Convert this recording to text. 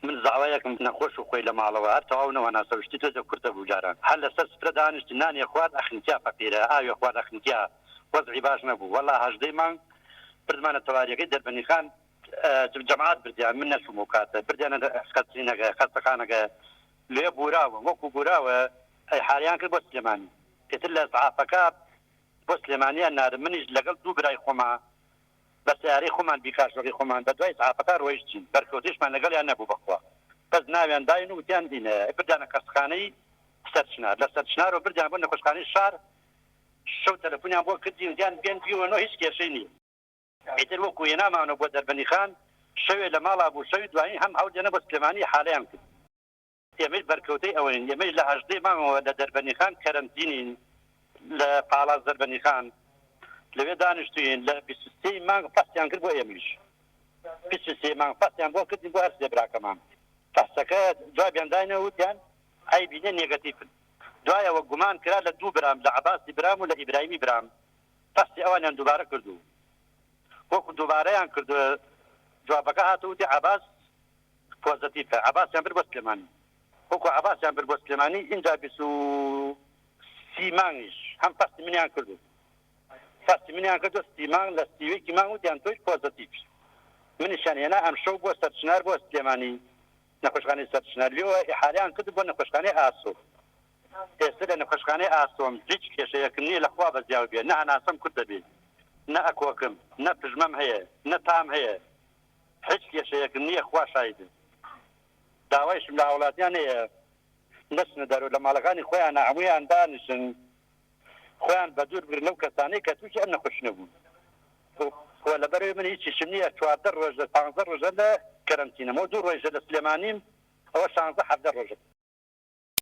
من زاوایەکم نەخۆش و خۆی لە ماڵەوە هەر تەواو ناسەوشتی تۆ کورتە بوو جاران هەر لەسەر سفرە دانیشت نانی خوارد ئەخنتیا فەقیرە ئاوی خوارد ئەخنتیا وەزعی باش نەبوو وەڵا هەژدەی مانگ بردمانە تەواریەکەی دەربەنی خان جەماعەت بردیان من نەچووم و کاتە بردیانە خەستخانەکە خەستەخانەکە لێ بوراوە وەکو بوراوە حالیان کرد بۆ سلێمانی پێتر لە سەعافەکە بۆ سلێمانیان نادم منیش لەگەڵ دوو برای خۆما بە سیارەی خۆمان بیکاشۆری خۆمان بە دوای سەعافەکە ڕۆیشتین بەرکەوتیشمان لەگەڵیان نەبوو بەخوا بەس ناویان داین و وتیان دینە بردیانە خەستخانەی سەرچنار لە سەرچنار و بردیان بۆ نەخۆشخانەی شار شەو تەلەفۆنیان بۆ کردی وتیان بێن بیوەنەوە هیچ کێشەی نییە ئیتر وەکو هێنامانەوە بۆ دەربەنی خان شەوێ لە ماڵا بوو شەوی دوایی هەم هەولێنە بە سلێمانی حالیان کرد ئێمەی بەرکەوتەی ئەوەین ئێمەی لە هەژدەی مانگەوە لە دەربەنی خان کەرەنتینین لە پاڵاز دەربەنی خان لەوێ دانیشتوین لە 23 مانگ فەستیان کرد بۆ ئێمەش 23 مانگ فەستیان بۆ کردین بۆ هەر سێ براکەمان فەستەکە جوابیان داینەوە وتیان ئەی بینە نێگەتیڤن دوایەوە گومان کرا لە دوو برام لە عەباسی برام و لە ئیبراهیمی برام فەستی ئەوانیان دووبارە کردو وەکو دووبارەیان کردو جوابەکە هاتووتی عەباس پۆزتیڤە عەباسیان برد بۆ سلێمانی وەکو عەباسیان برد بۆ سلێمانی اینجا 23 مانگیش هەم فەستی منیان کردو فەستی منیان کردو 30 مانگ لە 30 مانگ وتیان تۆش پۆزتیڤ منیشان هێنا ئەم شەو بۆ سەرچنار بۆ سلێمانی نەخۆشخانەی سەرچنار لێوە ئیحالیان کرد بۆ نەخۆشخانەی ئاسۆ ئێستا لە نەخۆشخانەی ئاسۆم هیچ کێشەیەکم نییە لەخوا بەزیاو بێ نە هەناسەم کورد دەبێت نە ئەکۆکم نە پژمەم هەیە نە تام هەیە هیچ کێشەیەکم نییە خوا شایدن داوایشم لە هاوڵاتیان هەیە نەچنە دەرەوە لە ماڵەکانی خۆیان هەموویان دانیشن خۆیان بە دوور بگرن لەو کەسانەی کە تووشی ئەم نەخۆش نەبوون لەبەرەوەی من هیچیشم نییە 14 ڕۆژ لە 15 ڕۆژە لە کەرەنتینەمەوە 2 ڕۆژە لە سلێمانیم ئەوە 16 17 ڕۆژە